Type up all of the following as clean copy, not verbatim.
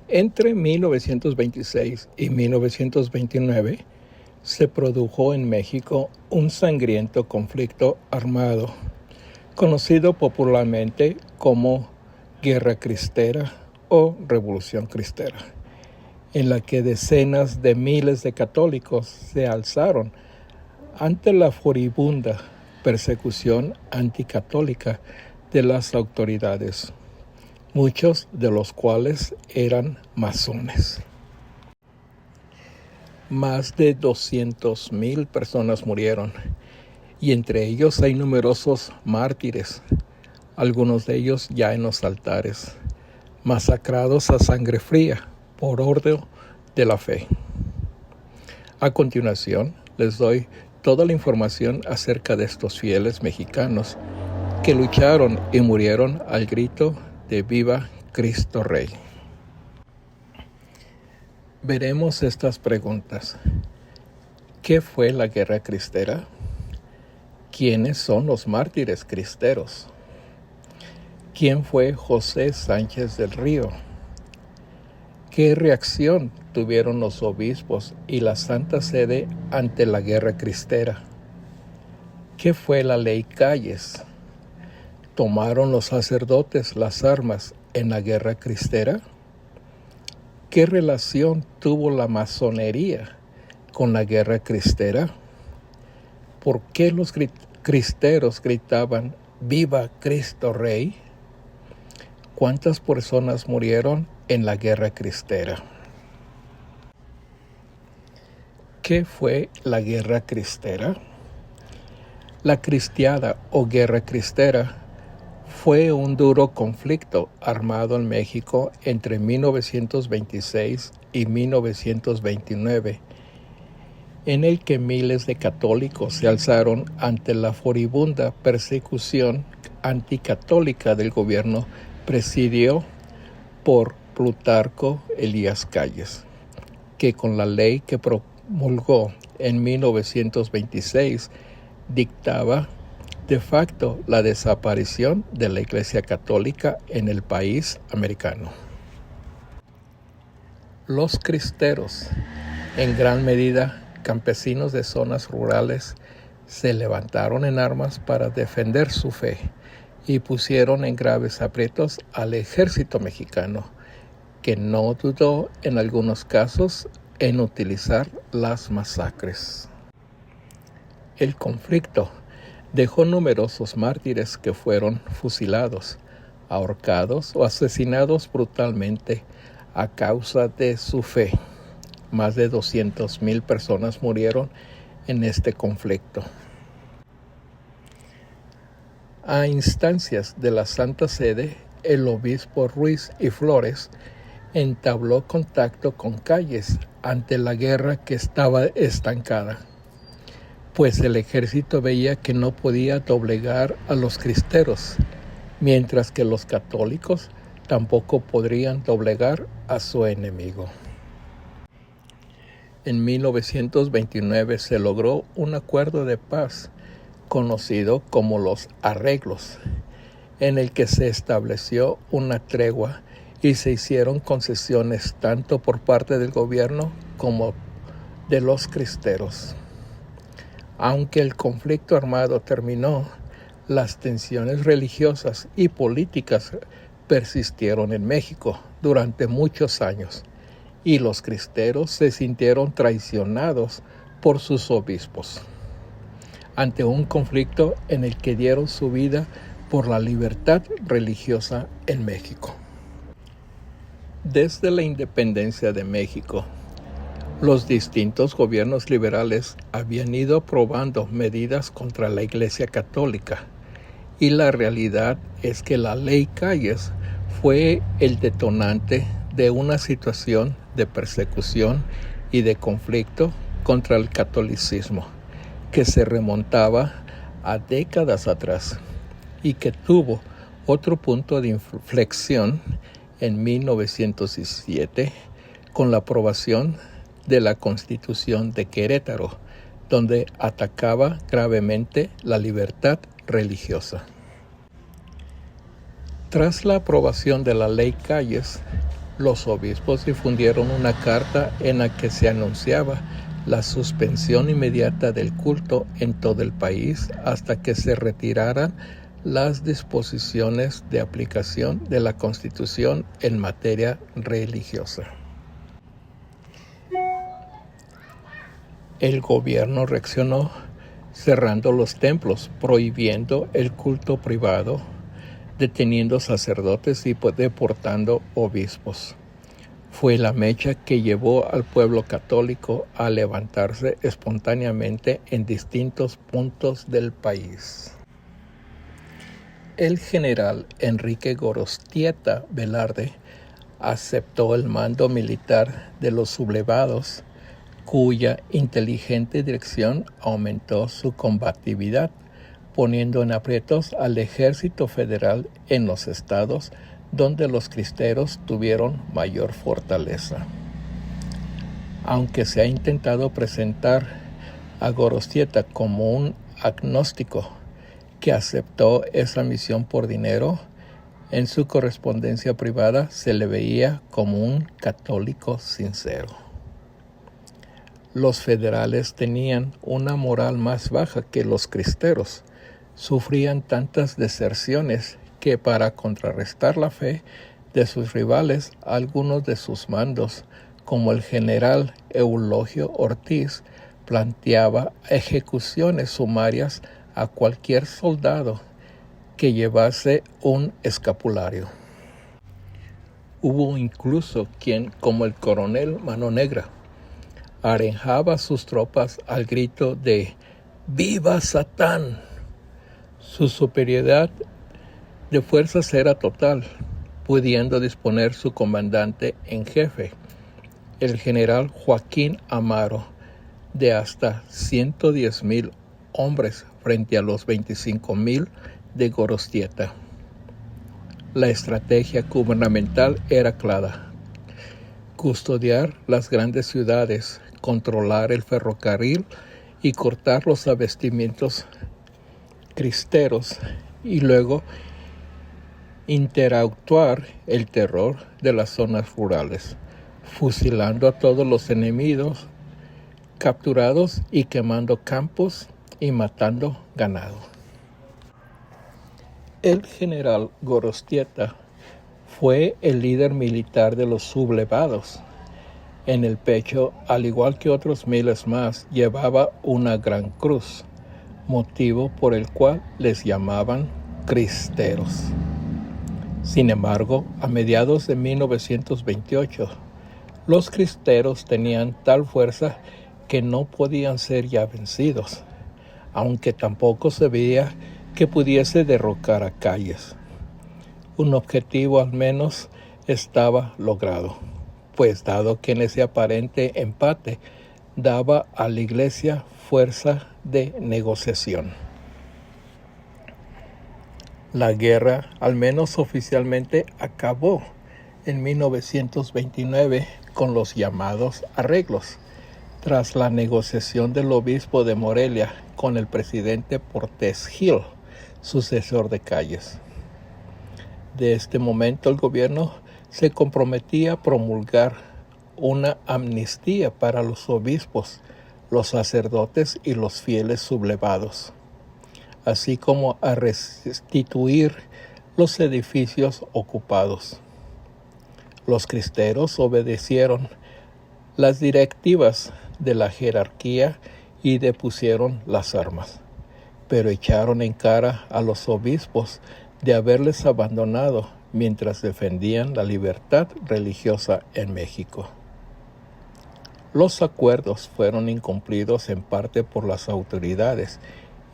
Entre 1926 y 1929 se produjo en México un sangriento conflicto armado, conocido popularmente como Guerra Cristera o Revolución Cristera, en la que decenas de miles de católicos se alzaron ante la furibunda persecución anticatólica de las autoridades, muchos de los cuales eran masones. Más de 200,000 personas murieron, y entre ellos hay numerosos mártires, algunos de ellos ya en los altares, masacrados a sangre fría por orden de la fe. A continuación, les doy toda la información acerca de estos fieles mexicanos que lucharon y murieron al grito de ¡Viva Cristo Rey! Veremos estas preguntas. ¿Qué fue la Guerra Cristera? ¿Quiénes son los mártires cristeros? ¿Quién fue José Sánchez del Río? ¿Qué reacción tuvieron los obispos y la Santa Sede ante la Guerra Cristera? ¿Qué fue la Ley Calles? ¿Tomaron los sacerdotes las armas en la Guerra Cristera? ¿Qué relación tuvo la masonería con la Guerra Cristera? ¿Por qué los cristeros gritaban ¡Viva Cristo Rey! ¿Cuántas personas murieron en la Guerra Cristera? ¿Qué fue la Guerra Cristera? La Cristiada o Guerra Cristera fue un duro conflicto armado en México entre 1926 y 1929, en el que miles de católicos se alzaron ante la furibunda persecución anticatólica del gobierno presidido por Plutarco Elías Calles, que con la ley que promulgó en 1926 dictaba de facto la desaparición de la Iglesia Católica en el país americano. Los cristeros, en gran medida campesinos de zonas rurales, se levantaron en armas para defender su fe y pusieron en graves aprietos al ejército mexicano, que no dudó en algunos casos en utilizar las masacres. El conflicto dejó numerosos mártires que fueron fusilados, ahorcados o asesinados brutalmente a causa de su fe. Más de 200,000 personas murieron en este conflicto. A instancias de la Santa Sede, el obispo Ruiz y Flores entabló contacto con Calles ante la guerra que estaba estancada, pues el ejército veía que no podía doblegar a los cristeros, mientras que los católicos tampoco podrían doblegar a su enemigo. En 1929 se logró un acuerdo de paz, conocido como los arreglos, en el que se estableció una tregua y se hicieron concesiones tanto por parte del gobierno como de los cristeros. Aunque el conflicto armado terminó, las tensiones religiosas y políticas persistieron en México durante muchos años, y los cristeros se sintieron traicionados por sus obispos, ante un conflicto en el que dieron su vida por la libertad religiosa en México. Desde la independencia de México, los distintos gobiernos liberales habían ido aprobando medidas contra la Iglesia Católica, y la realidad es que la Ley Calles fue el detonante de una situación de persecución y de conflicto contra el catolicismo que se remontaba a décadas atrás y que tuvo otro punto de inflexión en 1917 con la aprobación de la Constitución de Querétaro, donde atacaba gravemente la libertad religiosa. Tras la aprobación de la Ley Calles, los obispos difundieron una carta en la que se anunciaba la suspensión inmediata del culto en todo el país hasta que se retiraran las disposiciones de aplicación de la Constitución en materia religiosa. El gobierno reaccionó cerrando los templos, prohibiendo el culto privado, deteniendo sacerdotes y deportando obispos. Fue la mecha que llevó al pueblo católico a levantarse espontáneamente en distintos puntos del país. El general Enrique Gorostieta Velarde aceptó el mando militar de los sublevados, cuya inteligente dirección aumentó su combatividad, poniendo en aprietos al ejército federal en los estados donde los cristeros tuvieron mayor fortaleza. Aunque se ha intentado presentar a Gorostieta como un agnóstico que aceptó esa misión por dinero, en su correspondencia privada se le veía como un católico sincero. Los federales tenían una moral más baja que los cristeros, sufrían tantas deserciones que para contrarrestar la fe de sus rivales, algunos de sus mandos, como el general Eulogio Ortiz, planteaba ejecuciones sumarias a cualquier soldado que llevase un escapulario. Hubo incluso quien, como el coronel Mano Negra, arenjaba a sus tropas al grito de ¡Viva Satán! Su superioridad de fuerzas era total, pudiendo disponer su comandante en jefe, el general Joaquín Amaro, de hasta 110,000 hombres frente a los 25,000 de Gorostieta. La estrategia gubernamental era clara: custodiar las grandes ciudades, controlar el ferrocarril y cortar los abastecimientos cristeros, y luego interactuar el terror de las zonas rurales, fusilando a todos los enemigos capturados y quemando campos y matando ganado. El general Gorostieta fue el líder militar de los sublevados. En el pecho, al igual que otros miles más, llevaba una gran cruz, motivo por el cual les llamaban cristeros. Sin embargo, a mediados de 1928, los cristeros tenían tal fuerza que no podían ser ya vencidos, aunque tampoco se veía que pudiese derrocar a Calles. Un objetivo al menos estaba logrado, pues dado que en ese aparente empate daba a la Iglesia fuerza de negociación. La guerra, al menos oficialmente, acabó en 1929 con los llamados arreglos, tras la negociación del obispo de Morelia con el presidente Portes Gil, sucesor de Calles. De este momento el gobierno se comprometía a promulgar una amnistía para los obispos, los sacerdotes y los fieles sublevados, así como a restituir los edificios ocupados. Los cristeros obedecieron las directivas de la jerarquía y depusieron las armas, pero echaron en cara a los obispos de haberles abandonado mientras defendían la libertad religiosa en México. Los acuerdos fueron incumplidos en parte por las autoridades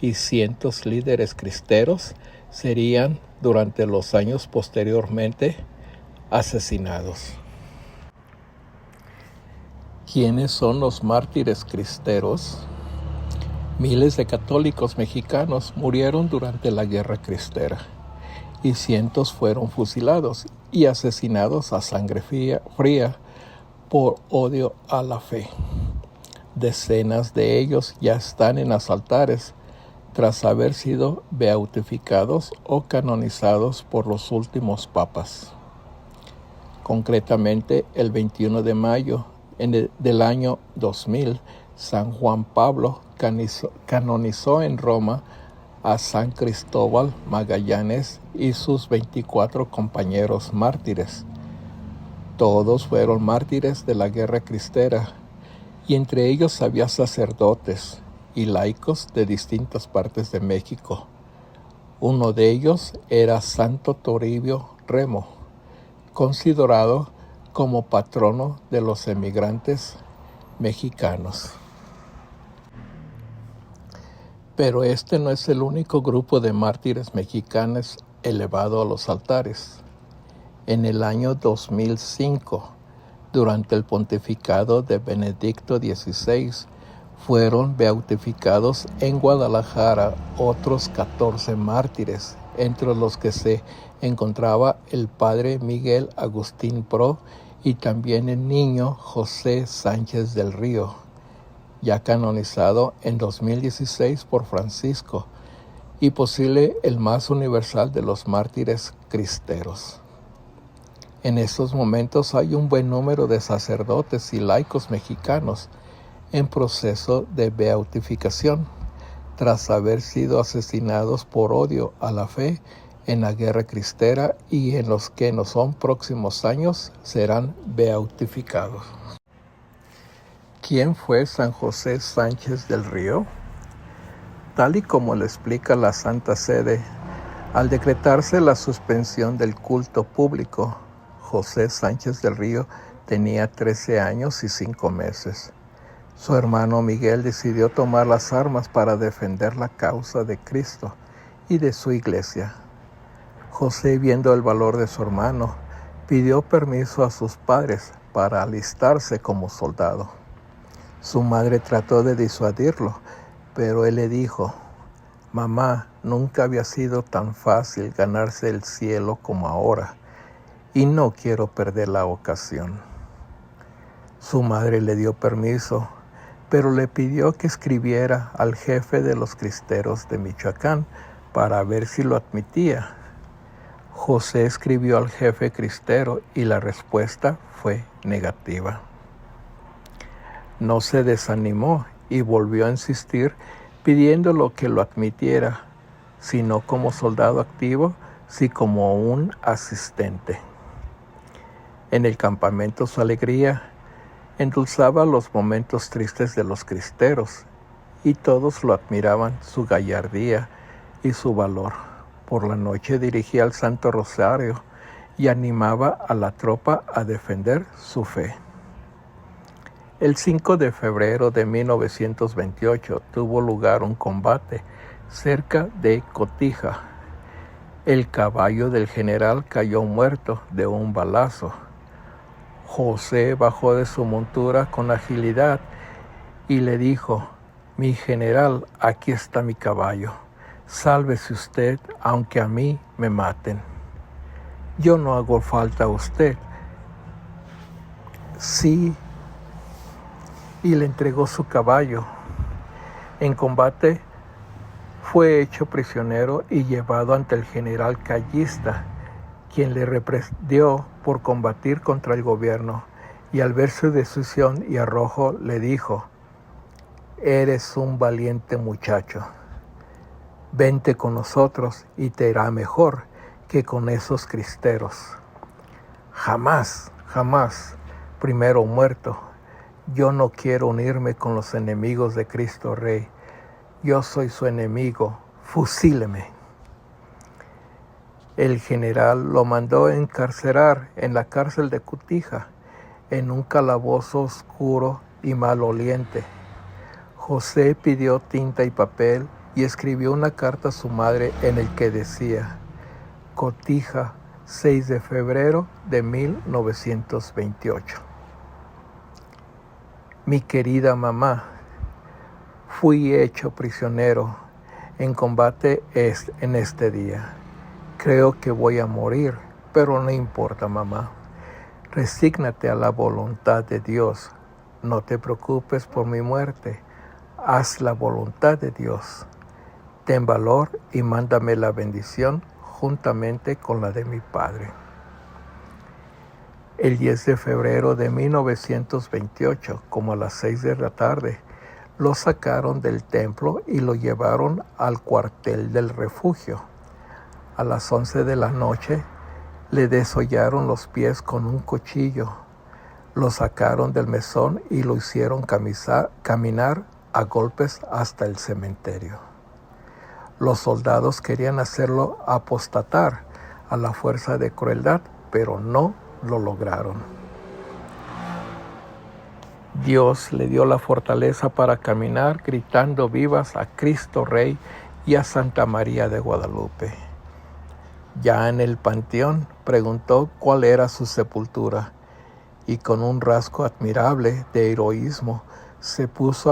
y cientos líderes cristeros serían, durante los años posteriormente, asesinados. ¿Quiénes son los mártires cristeros? Miles de católicos mexicanos murieron durante la Guerra Cristera y cientos fueron fusilados y asesinados a sangre fría por odio a la fe. Decenas de ellos ya están en los altares tras haber sido beatificados o canonizados por los últimos papas. Concretamente, el 21 de mayo del año 2000, San Juan Pablo canonizó en Roma a San Cristóbal Magallanes y sus 24 compañeros mártires. Todos fueron mártires de la Guerra Cristera, y entre ellos había sacerdotes y laicos de distintas partes de México. Uno de ellos era Santo Toribio Remo, considerado como patrono de los emigrantes mexicanos. Pero este no es el único grupo de mártires mexicanos elevado a los altares. En el año 2005, durante el pontificado de Benedicto XVI, fueron beatificados en Guadalajara otros 14 mártires, entre los que se encontraba el padre Miguel Agustín Pro y también el niño José Sánchez del Río, ya canonizado en 2016 por Francisco, y posible el más universal de los mártires cristeros. En estos momentos hay un buen número de sacerdotes y laicos mexicanos en proceso de beatificación, tras haber sido asesinados por odio a la fe en la Guerra Cristera, y en los que no son próximos años serán beatificados. ¿Quién fue San José Sánchez del Río? Tal y como lo explica la Santa Sede, al decretarse la suspensión del culto público, José Sánchez del Río tenía 13 años y 5 meses. Su hermano Miguel decidió tomar las armas para defender la causa de Cristo y de su iglesia. José, viendo el valor de su hermano, pidió permiso a sus padres para alistarse como soldado. Su madre trató de disuadirlo, pero él le dijo: «Mamá, nunca había sido tan fácil ganarse el cielo como ahora, y no quiero perder la ocasión». Su madre le dio permiso, pero le pidió que escribiera al jefe de los cristeros de Michoacán para ver si lo admitía. José escribió al jefe cristero y la respuesta fue negativa. No se desanimó y volvió a insistir, pidiéndolo que lo admitiera, si no como soldado activo, si como un asistente. En el campamento su alegría endulzaba los momentos tristes de los cristeros, y todos lo admiraban su gallardía y su valor. Por la noche dirigía el Santo Rosario y animaba a la tropa a defender su fe. El 5 de febrero de 1928 tuvo lugar un combate cerca de Cotija. El caballo del general cayó muerto de un balazo. José bajó de su montura con agilidad y le dijo: «Mi general, aquí está mi caballo. Sálvese usted, aunque a mí me maten. Yo no hago falta a usted». Sí, y le entregó su caballo. En combate fue hecho prisionero y llevado ante el general Callista, quien le reprendió por combatir contra el gobierno, y al ver su decisión y arrojo le dijo: «Eres un valiente muchacho. Vente con nosotros y te irá mejor que con esos cristeros». «Jamás, jamás, primero muerto. Yo no quiero unirme con los enemigos de Cristo Rey. Yo soy su enemigo. Fusíleme». El general lo mandó encarcelar en la cárcel de Cotija, en un calabozo oscuro y maloliente. José pidió tinta y papel y escribió una carta a su madre en el que decía: «Cotija, 6 de febrero de 1928. Mi querida mamá, fui hecho prisionero en combate en este día. Creo que voy a morir, pero no importa, mamá. Resígnate a la voluntad de Dios. No te preocupes por mi muerte. Haz la voluntad de Dios. Ten valor y mándame la bendición juntamente con la de mi padre». El 10 de febrero de 1928, como a las 6 de la tarde, lo sacaron del templo y lo llevaron al cuartel del refugio. A las 11 de la noche le desollaron los pies con un cuchillo. Lo sacaron del mesón y lo hicieron caminar a golpes hasta el cementerio. Los soldados querían hacerlo apostatar a la fuerza de crueldad, pero no lo lograron. Dios le dio la fortaleza para caminar gritando vivas a Cristo Rey y a Santa María de Guadalupe. Ya en el panteón preguntó cuál era su sepultura y con un rasgo admirable de heroísmo se puso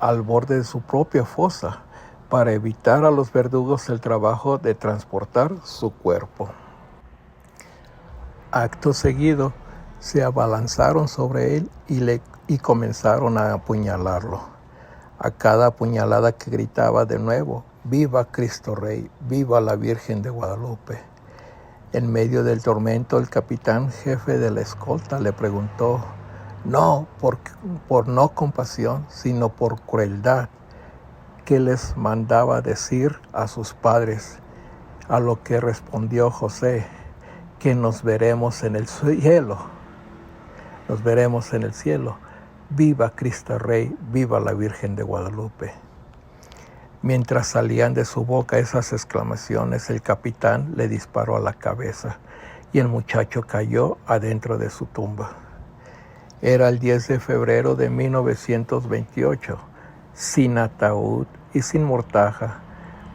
al borde de su propia fosa para evitar a los verdugos el trabajo de transportar su cuerpo. Acto seguido, se abalanzaron sobre él y comenzaron a apuñalarlo. A cada apuñalada que gritaba de nuevo, ¡Viva Cristo Rey! ¡Viva la Virgen de Guadalupe! En medio del tormento, el capitán jefe de la escolta le preguntó, no por no compasión, sino por crueldad, ¿qué les mandaba decir a sus padres? A lo que respondió José, que nos veremos en el cielo. Nos veremos en el cielo. ¡Viva Cristo Rey! ¡Viva la Virgen de Guadalupe! Mientras salían de su boca esas exclamaciones, el capitán le disparó a la cabeza y el muchacho cayó adentro de su tumba. Era el 10 de febrero de 1928, sin ataúd y sin mortaja.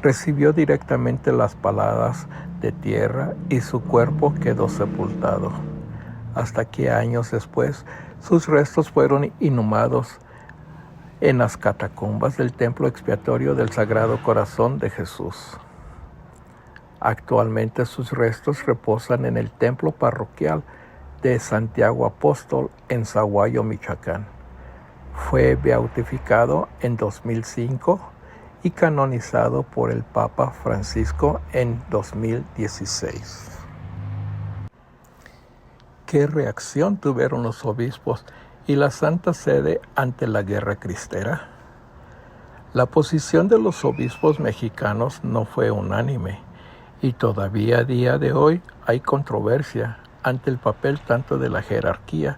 Recibió directamente las paladas de tierra y su cuerpo quedó sepultado. Hasta que años después, sus restos fueron inhumados en las catacumbas del templo expiatorio del Sagrado Corazón de Jesús. Actualmente sus restos reposan en el templo parroquial de Santiago Apóstol en Zaguayo, Michoacán. Fue beatificado en 2005 y canonizado por el Papa Francisco en 2016. ¿Qué reacción tuvieron los obispos y la Santa Sede ante la guerra cristera? La posición de los obispos mexicanos no fue unánime y todavía a día de hoy hay controversia ante el papel tanto de la jerarquía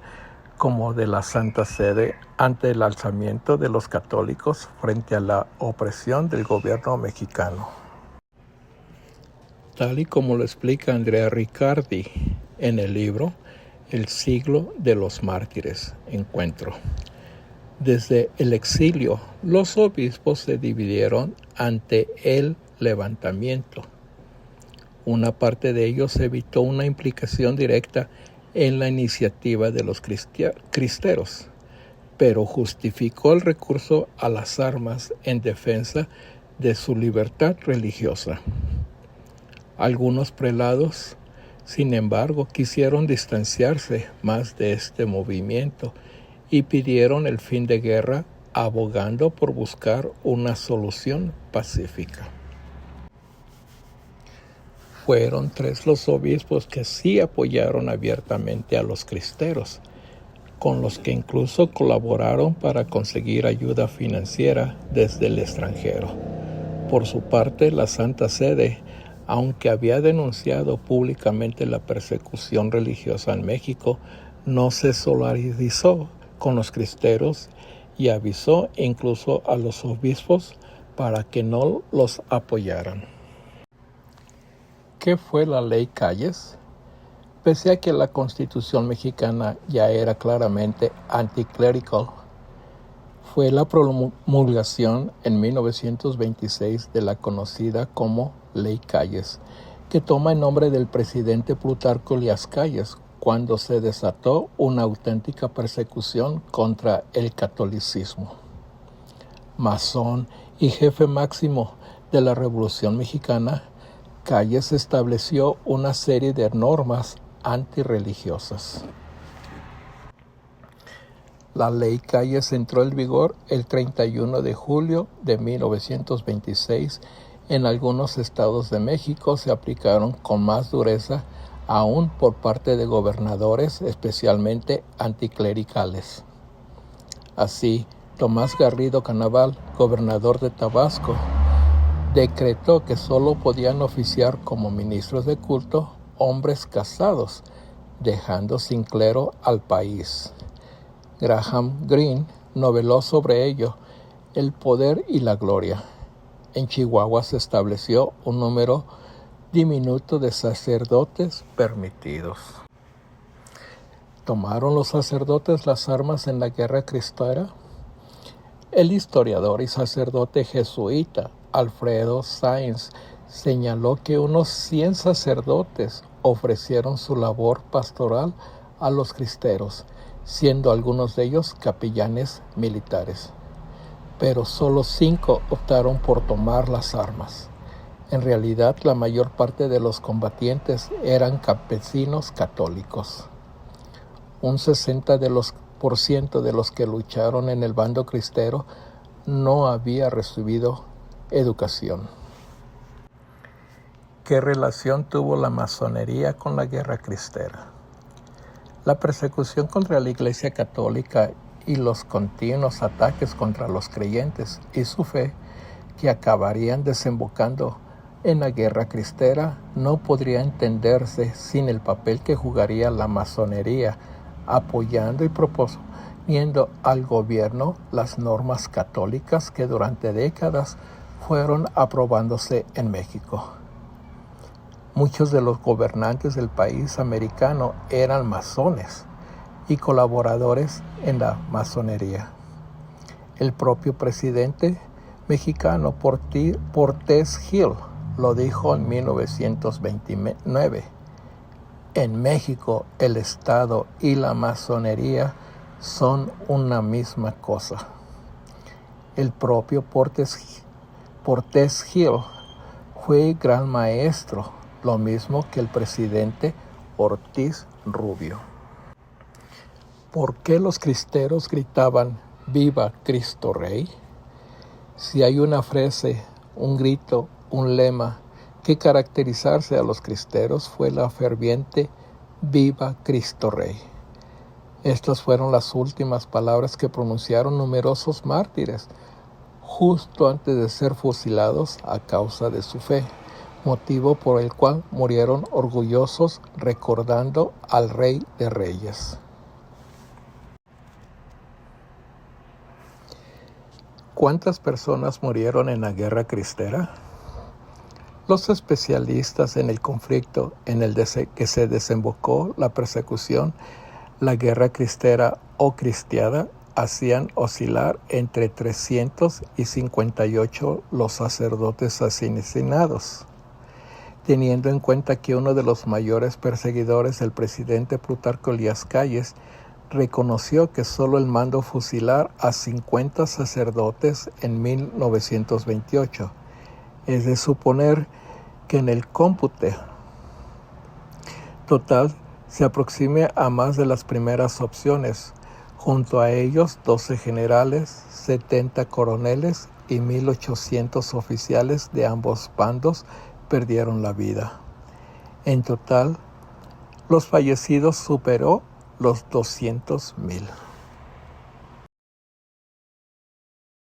como de la Santa Sede ante el alzamiento de los católicos frente a la opresión del gobierno mexicano. Tal y como lo explica Andrea Riccardi en el libro El siglo de los mártires, encuentro. Desde el exilio, los obispos se dividieron ante el levantamiento. Una parte de ellos evitó una implicación directa en la iniciativa de los cristeros, pero justificó el recurso a las armas en defensa de su libertad religiosa. Algunos prelados, sin embargo, quisieron distanciarse más de este movimiento y pidieron el fin de guerra, abogando por buscar una solución pacífica. Fueron 3 los obispos que sí apoyaron abiertamente a los cristeros, con los que incluso colaboraron para conseguir ayuda financiera desde el extranjero. Por su parte, la Santa Sede, aunque había denunciado públicamente la persecución religiosa en México, no se solidarizó con los cristeros y avisó incluso a los obispos para que no los apoyaran. ¿Qué fue la Ley Calles? Pese a que la Constitución mexicana ya era claramente anticlerical, fue la promulgación en 1926 de la conocida como Ley Calles, que toma el nombre del presidente Plutarco Elías Calles, cuando se desató una auténtica persecución contra el catolicismo. Masón y jefe máximo de la Revolución Mexicana, Calles estableció una serie de normas antirreligiosas. La Ley Calles entró en vigor el 31 de julio de 1926. En algunos estados de México se aplicaron con más dureza aún por parte de gobernadores especialmente anticlericales. Así, Tomás Garrido Canaval, gobernador de Tabasco, decretó que solo podían oficiar como ministros de culto hombres casados, dejando sin clero al país. Graham Greene noveló sobre ello El poder y la gloria. En Chihuahua se estableció un número diminuto de sacerdotes permitidos. ¿Tomaron los sacerdotes las armas en la guerra cristera? El historiador y sacerdote jesuita Alfredo Sáenz señaló que unos 100 sacerdotes ofrecieron su labor pastoral a los cristeros, siendo algunos de ellos capellanes militares. Pero solo 5 optaron por tomar las armas. En realidad, la mayor parte de los combatientes eran campesinos católicos. Un 60% de los que lucharon en el bando cristero no había recibido educación. ¿Qué relación tuvo la masonería con la guerra cristera? La persecución contra la Iglesia Católica y los continuos ataques contra los creyentes y su fe, que acabarían desembocando en la guerra cristera, no podría entenderse sin el papel que jugaría la masonería apoyando y proponiendo al gobierno las normas católicas que durante décadas fueron aprobándose en México. Muchos de los gobernantes del país americano eran masones y colaboradores en la masonería. El propio presidente mexicano Portes Gil lo dijo en 1929. En México, el Estado y la masonería son una misma cosa. El propio Portes Gil fue gran maestro, lo mismo que el presidente Ortiz Rubio. ¿Por qué los cristeros gritaban "Viva Cristo Rey"? Si hay una frase, un grito, un lema que caracterizarse a los cristeros, fue la ferviente "Viva Cristo Rey". Estas fueron las últimas palabras que pronunciaron numerosos mártires justo antes de ser fusilados a causa de su fe, motivo por el cual murieron orgullosos recordando al Rey de Reyes. ¿Cuántas personas murieron en la guerra cristera? Los especialistas en el conflicto en el que se desembocó la persecución, la guerra cristera o cristiada, hacían oscilar entre 300 y 58 los sacerdotes asesinados, teniendo en cuenta que uno de los mayores perseguidores, el presidente Plutarco Elías Calles, reconoció que solo el mando fusilar a 50 sacerdotes en 1928. Es de suponer que en el cómputo total se aproxime a más de las primeras opciones. Junto a ellos, 12 generales, 70 coroneles y 1,800 oficiales de ambos bandos perdieron la vida. En total, los fallecidos superó los 200,000.